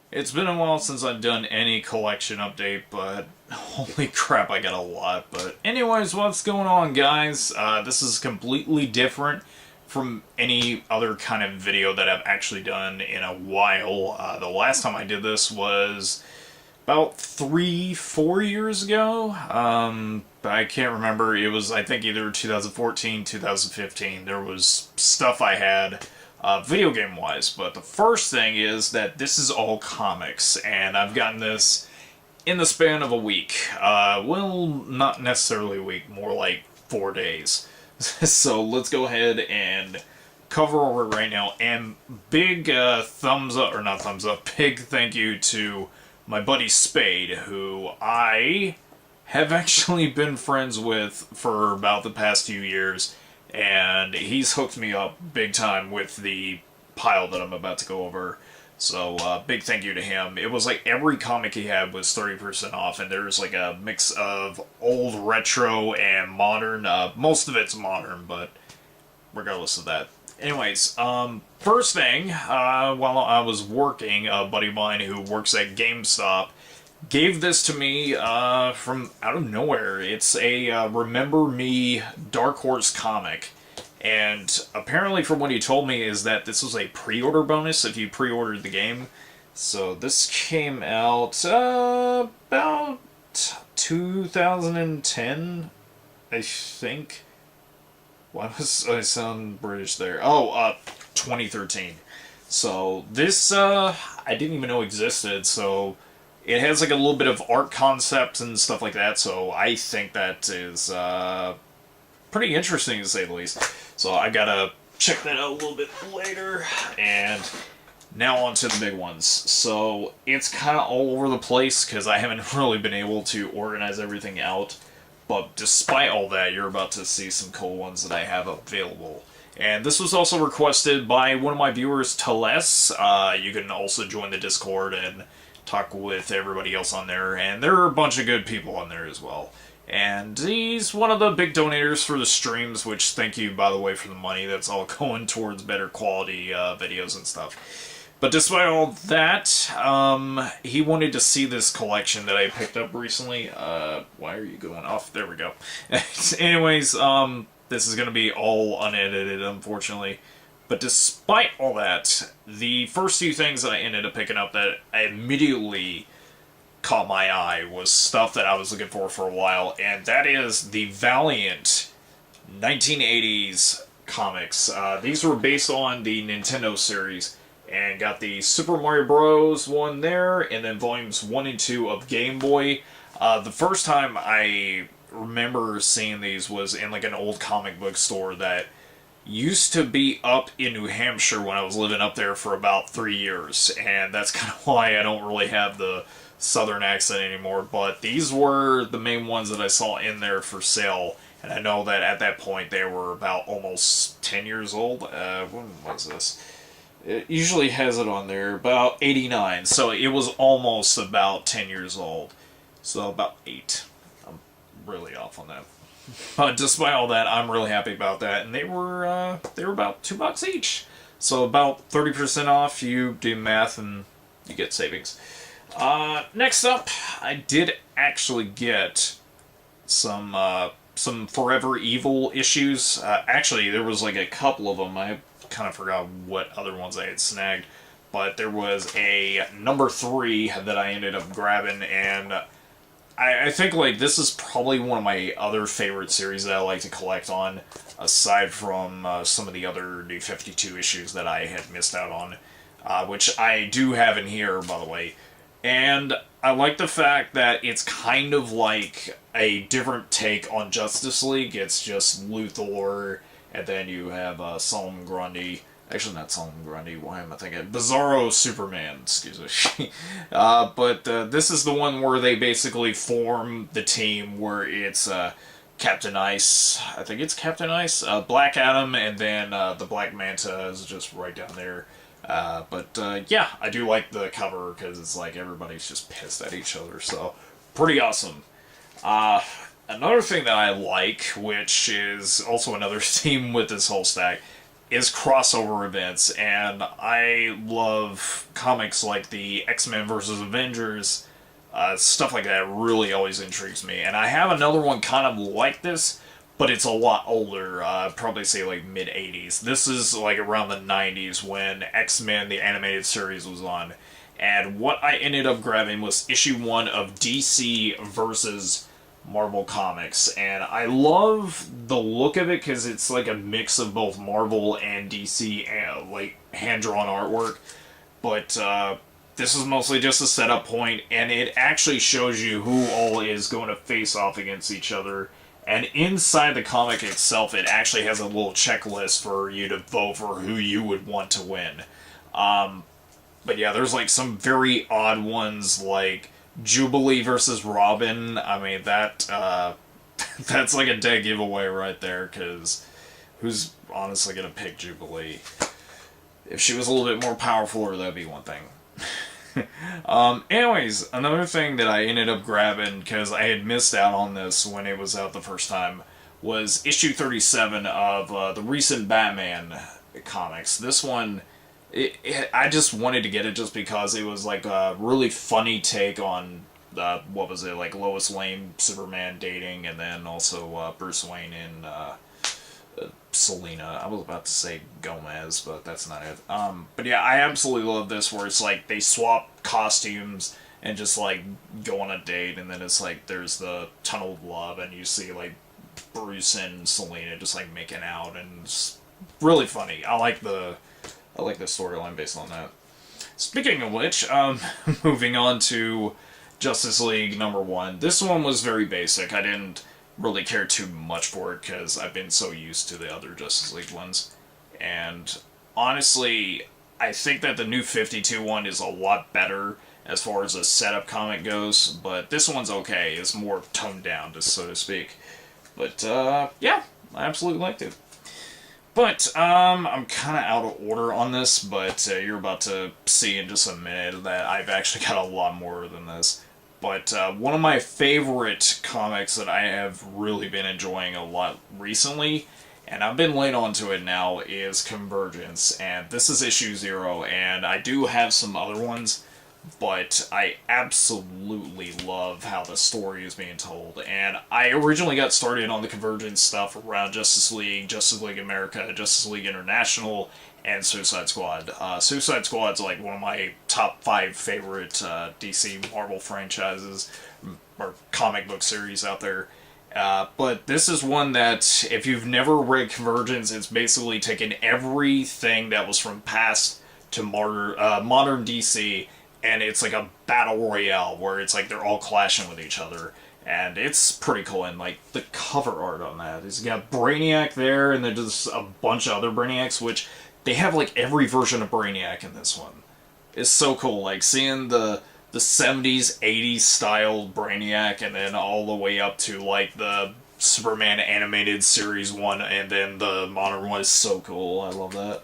It's been a while since I've done any collection update, but holy crap, I got a lot. But anyways, what's going on, guys? This is completely different from any other kind of video that I've actually done in a while. The last time I did this was about 3, 4 years ago. I can't remember. It was, I think, either 2014, 2015. There was stuff I had video game wise. But the first thing is that this is all comics, and I've gotten this in the span of a week. Well, not necessarily a week, more like 4 days. So let's go ahead and cover over it right now. And big thumbs up, or not thumbs up, big thank you to my buddy Spade, who I have actually been friends with for about the past few years, and he's hooked me up big time with the pile that I'm about to go over. So, big thank you to him. It was like every comic he had was 30% off, and there's like a mix of old retro and modern. Most of it's modern, but regardless of that. Anyways, first thing, while I was working, a buddy of mine who works at GameStop gave this to me from out of nowhere. It's a Remember Me Dark Horse comic. And apparently, from what he told me, is that this was a pre-order bonus if you pre-ordered the game. So this came out about 2010, I think. Why was I sound British there? Oh, 2013. So this I didn't even know existed. So it has like a little bit of art concept and stuff like that. So I think that is pretty interesting to say the least. So I gotta check that out a little bit later. And now on to the big ones. So it's kind of all over the place because I haven't really been able to organize everything out. But despite all that, you're about to see some cool ones that I have available. And this was also requested by one of my viewers, Teles. You can also join the Discord and talk with everybody else on there. And there are a bunch of good people on there as well. And he's one of the big donators for the streams, which thank you, by the way, for the money. That's all going towards better quality videos and stuff. But despite all that, he wanted to see this collection that I picked up recently. Why are you going off? There we go. Anyways, this is going to be all unedited, unfortunately. But despite all that, the first few things that I ended up picking up that I immediately caught my eye was stuff that I was looking for a while, and that is the Valiant 1980s comics. These were based on the Nintendo series, and got the Super Mario Bros. One there, and then volumes 1 and 2 of Game Boy. The first time I remember seeing these was in like an old comic book store that used to be up in New Hampshire when I was living up there for about 3 years, and that's kind of why I don't really have the southern accent anymore. But these were the main ones that I saw in there for sale, and I know that at that point they were about almost 10 years old. When was this? It usually has it on there, about 89, so it was almost about 10 years old. So about 8. I'm really off on that. But despite all that, I'm really happy about that, and they were about $2 each. So about 30% off, you do math and you get savings. Next up, I did actually get some Forever Evil issues. Actually, there was like a couple of them. I kind of forgot what other ones I had snagged, but there was a number 3 that I ended up grabbing, and I think like this is probably one of my other favorite series that I like to collect on, aside from some of the other New 52 issues that I had missed out on, which I do have in here, by the way. And I like the fact that it's kind of like a different take on Justice League. It's just Luthor, and then you have Solomon Grundy. Actually, not Solomon Grundy. Why am I thinking? Bizarro Superman, excuse me. But this is the one where they basically form the team where it's Captain Ice. I think it's Captain Ice. Black Adam, and then the Black Manta is just right down there. Yeah, I do like the cover because it's like everybody's just pissed at each other. So, pretty awesome. Another thing that I like, which is also another theme with this whole stack, is crossover events, and I love comics like the X-Men versus Avengers, stuff like that really always intrigues me. And I have another one kind of like this, but it's a lot older. I'd probably say like mid 80s. This is like around the 90s when X-Men, the animated series, was on. And what I ended up grabbing was issue 1 of DC versus Marvel Comics. And I love the look of it because it's like a mix of both Marvel and DC, like hand drawn artwork. But this is mostly just a setup point, and it actually shows you who all is going to face off against each other. And inside the comic itself, it actually has a little checklist for you to vote for who you would want to win. But yeah, there's like some very odd ones, like Jubilee versus Robin. I mean, that that's like a dead giveaway right there, because who's honestly gonna pick Jubilee? If she was a little bit more powerful, that'd be one thing. Anyways, another thing that I ended up grabbing because I had missed out on this when it was out the first time was issue 37 of the recent Batman comics. This one, I just wanted to get it just because it was like a really funny take on what was it, like Lois Lane, Superman dating, and then also Bruce Wayne and Selena. I was about to say Gomez, but that's not it. But yeah, I absolutely love this where it's like they swap costumes and just like go on a date, and then it's like there's the tunnel of love, and you see like Bruce and Selena just like making out, and it's really funny. I like the storyline based on that. Speaking of which, moving on to Justice League #1. This one was very basic. I didn't really care too much for it because I've been so used to the other Justice League ones. And honestly, I think that the new 52 one is a lot better as far as a setup comic goes, but this one's okay. It's more toned down, just so to speak. But yeah, I absolutely liked it. But I'm kind of out of order on this, but you're about to see in just a minute that I've actually got a lot more than this. But one of my favorite comics that I have really been enjoying a lot recently, and I've been late onto it now, is Convergence. And this is issue 0, and I do have some other ones, but I absolutely love how the story is being told. And I originally got started on the Convergence stuff around Justice League America, Justice League International, and Suicide Squad. Suicide Squad's like one of my top 5 favorite DC Marvel franchises or comic book series out there. But this is one that, if you've never read Convergence, it's basically taken everything that was from past to modern DC, and it's like a battle royale where it's like they're all clashing with each other. And it's pretty cool, and like the cover art on that is, you got Brainiac there, and then just a bunch of other Brainiacs, which they have like every version of Brainiac in this one. It's so cool, like seeing the 70s, 80s style Brainiac, and then all the way up to like the Superman animated series one, and then the modern one is so cool. I love that.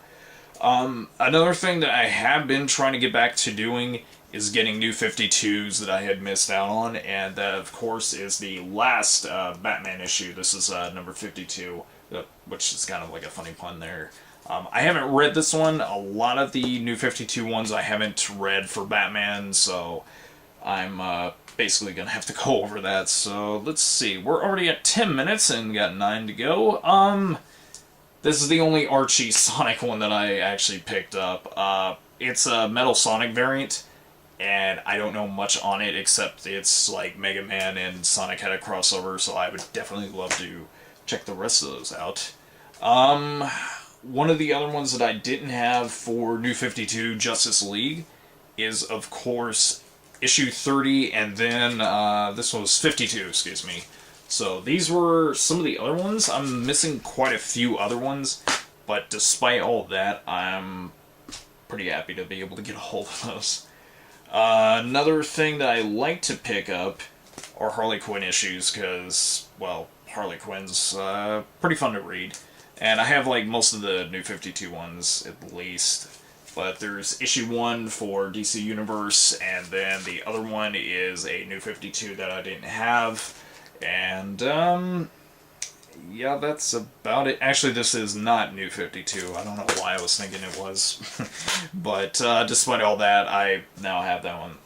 Another thing that I have been trying to get back to doing is getting new 52s that I had missed out on, and that, of course, is the last Batman issue. This is number 52, which is kind of like a funny pun there. I haven't read this one. A lot of the new 52 ones I haven't read for Batman, so I'm basically going to have to go over that. So let's see. We're already at 10 minutes and got 9 to go. This is the only Archie Sonic one that I actually picked up. It's a Metal Sonic variant, and I don't know much on it except it's like Mega Man and Sonic had a crossover, so I would definitely love to check the rest of those out. One of the other ones that I didn't have for New 52 Justice League is, of course, issue 30, and then this one was 52, excuse me. So these were some of the other ones. I'm missing quite a few other ones, but despite all that, I'm pretty happy to be able to get a hold of those. Another thing that I like to pick up are Harley Quinn issues, because, well, Harley Quinn's pretty fun to read. And I have like most of the New 52 ones, at least. But there's issue 1 for DC Universe, and then the other one is a New 52 that I didn't have. And yeah, that's about it. Actually, this is not New 52. I don't know why I was thinking it was. But despite all that, I now have that one.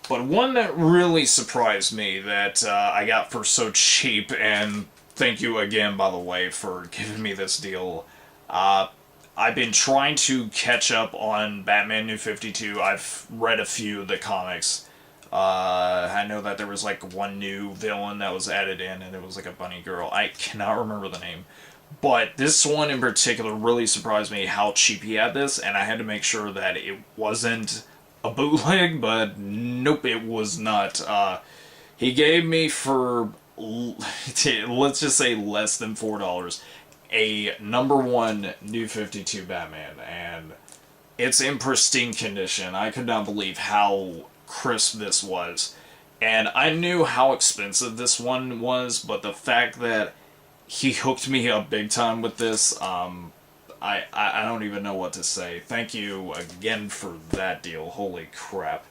But one that really surprised me that I got for so cheap, and thank you again, by the way, for giving me this deal. Uh, I've been trying to catch up on Batman New 52. I've read a few of the comics. I know that there was like one new villain that was added in, and it was like a bunny girl. I cannot remember the name. But this one in particular really surprised me how cheap he had this, and I had to make sure that it wasn't a bootleg, but nope, it was not. He gave me for, let's just say, less than $4, a number one New 52 Batman, and it's in pristine condition. I could not believe how crisp this was. And I knew how expensive this one was, but the fact that he hooked me up big time with this, I don't even know what to say. Thank you again for that deal. Holy crap.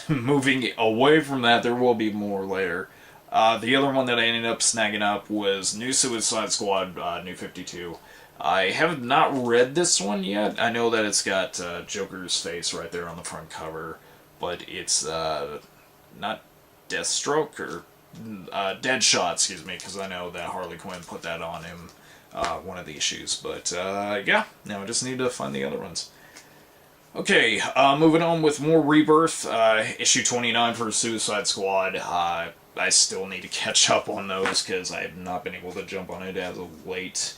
Moving away from that, there will be more later. The other one that I ended up snagging up was New Suicide Squad, New 52. I have not read this one yet. I know that it's got Joker's face right there on the front cover, but it's not Deathstroke or Deadshot, excuse me, because I know that Harley Quinn put that on him one of the issues. But yeah, now I just need to find the other ones. Okay, moving on with more Rebirth, issue 29 for Suicide Squad. I still need to catch up on those because I have not been able to jump on it as of late.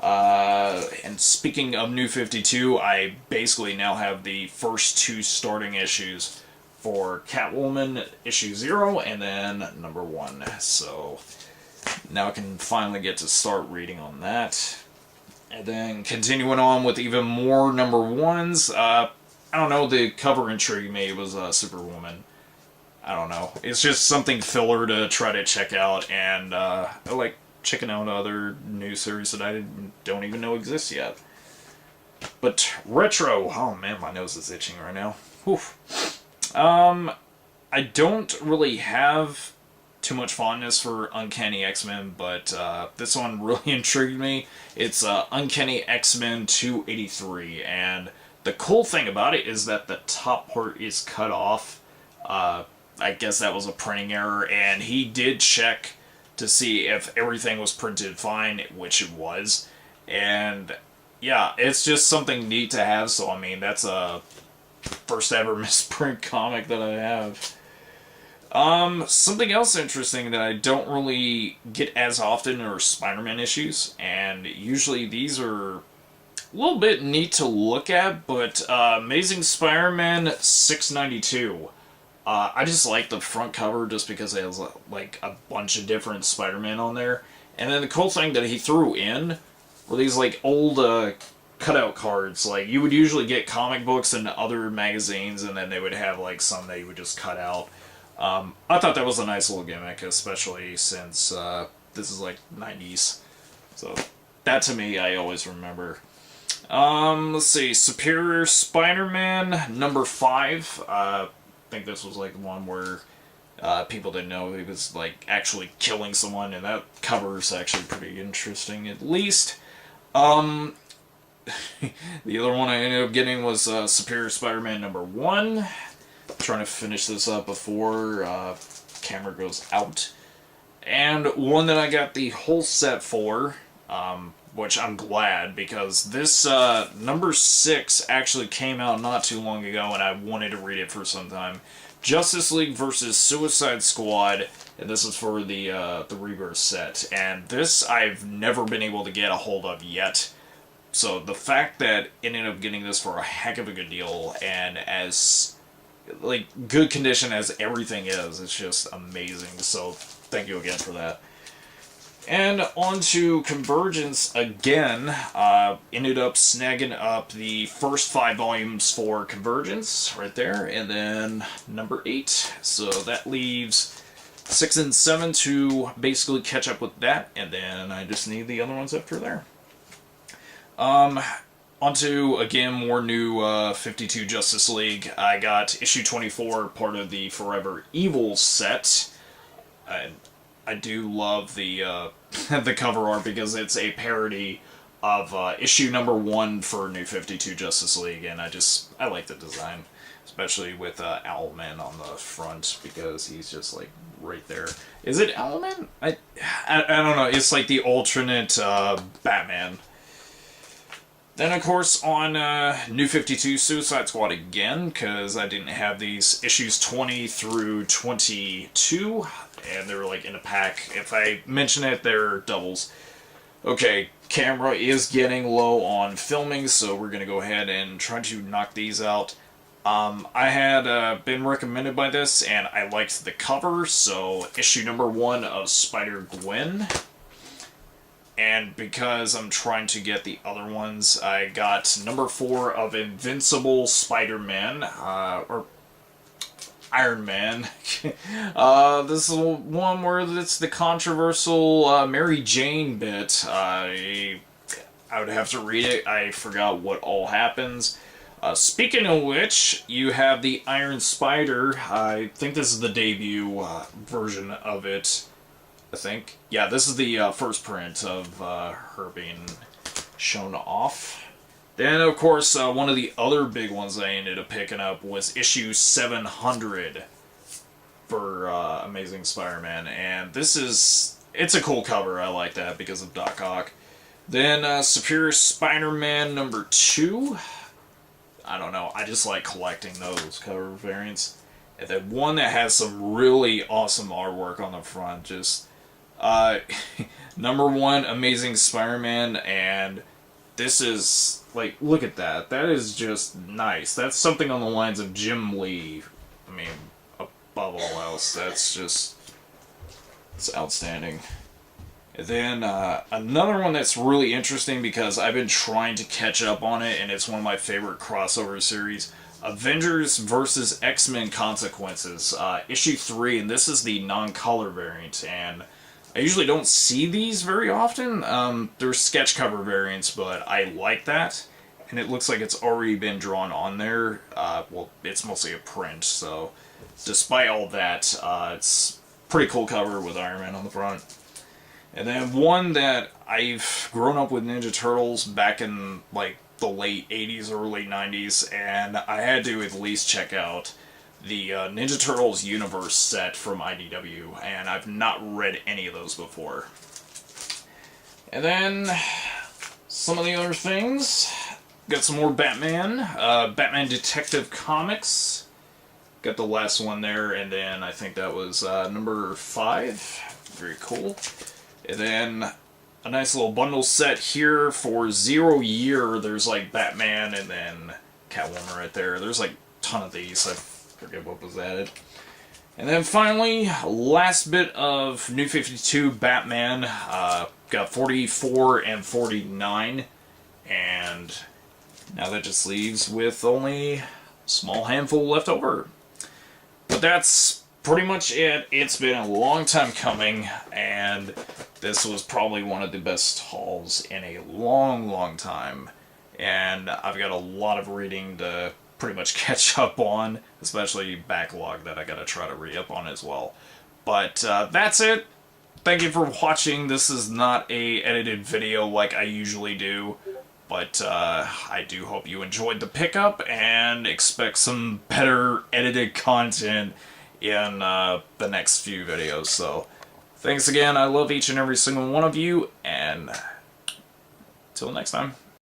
And speaking of New 52, I basically now have the first two starting issues for Catwoman issue 0 and then number 1. So now I can finally get to start reading on that. And then continuing on with even more number 1s, I don't know, the cover intrigued me. It was Superwoman. I don't know. It's just something filler to try to check out, and I like checking out other new series that I don't even know exist yet. But Retro, oh man, my nose is itching right now. Whew. I don't really have too much fondness for Uncanny X-Men, but this one really intrigued me. It's Uncanny X-Men 283, and the cool thing about it is that the top part is cut off. I guess that was a printing error, and he did check to see if everything was printed fine, which it was. And yeah, it's just something neat to have, so I mean, that's a first ever misprint comic that I have. Something else interesting that I don't really get as often are Spider-Man issues, and usually these are a little bit neat to look at, but Amazing Spider-Man 692. I just like the front cover just because it has like a bunch of different Spider-Man on there. And then the cool thing that he threw in were these like old cutout cards. Like you would usually get comic books and other magazines, and then they would have like some that you would just cut out. I thought that was a nice little gimmick, especially since this is like 90s. So that to me, I always remember. Let's see, Superior Spider-Man number 5. I think this was like one where people didn't know he was like actually killing someone, and that cover is actually pretty interesting, at least. The other one I ended up getting was Superior Spider-Man number 1. Trying to finish this up before camera goes out. And one that I got the whole set for, which I'm glad, because this number 6 actually came out not too long ago, and I wanted to read it for some time. Justice League versus Suicide Squad, and this is for the Rebirth set. And this I've never been able to get a hold of yet. So the fact that I ended up getting this for a heck of a good deal, and as like good condition as everything is, it's just amazing. So thank you again for that. And on to Convergence again. Ended up snagging up the first 5 volumes for Convergence right there, and then number 8. So that leaves 6 and 7 to basically catch up with that, and then I just need the other ones after there. Onto, again, more new 52 Justice League. I got issue 24, part of the Forever Evil set. I do love the the cover art because it's a parody of issue number 1 for New 52 Justice League, and I like the design, especially with Owlman on the front because he's just like right there. Is it Owlman? I don't know. It's like the alternate Batman. Then, of course, on New 52 Suicide Squad again, because I didn't have these issues 20 through 22, and they were like in a pack. If I mention it, they're doubles. Okay, camera is getting low on filming, so we're going to go ahead and try to knock these out. I had been recommended by this, and I liked the cover, so issue number 1 of Spider-Gwen. And because I'm trying to get the other ones, I got number 4 of Invincible Spider-Man, or Iron Man. This is one where it's the controversial Mary Jane bit. I would have to read it. I forgot what all happens. Speaking of which, you have the Iron Spider. I think this is the debut version of it. I think. Yeah, this is the first print of her being shown off. Then, of course, one of the other big ones I ended up picking up was issue 700 for Amazing Spider-Man. And it's a cool cover. I like that because of Doc Ock. Then Superior Spider-Man number 2. I don't know. I just like collecting those cover variants. And then one that has some really awesome artwork on the front. Just... number 1, Amazing Spider-Man, and this is, like, look at that. That is just nice. That's something on the lines of Jim Lee. I mean, above all else, it's outstanding. And then, another one that's really interesting because I've been trying to catch up on it, and it's one of my favorite crossover series. Avengers vs. X-Men Consequences, issue 3, and this is the non-color variant, and I usually don't see these very often. They're sketch cover variants, but I like that. And it looks like it's already been drawn on there. Well, it's mostly a print, so despite all that, it's pretty cool cover with Iron Man on the front. And then one that I've grown up with Ninja Turtles back in like the late 80s, early 90s, and I had to at least check out the Ninja Turtles Universe set from IDW, and I've not read any of those before. And then, some of the other things. Got some more Batman. Batman Detective Comics. Got the last one there, and then I think that was number 5. Very cool. And then, a nice little bundle set here for 0 Year. There's like Batman and then Catwoman right there. There's like a ton of these. I forget what was added. And then finally, last bit of New 52 Batman. Got 44 and 49. And now that just leaves with only a small handful left over. But that's pretty much it. It's been a long time coming, and this was probably one of the best hauls in a long, long time. And I've got a lot of reading to pretty much catch up on, especially backlog that I gotta try to re-up on as well. But that's it. Thank you for watching. This is not a edited video like I usually do, but I do hope you enjoyed the pickup and expect some better edited content in the next few videos. So thanks again. I love each and every single one of you, and till next time.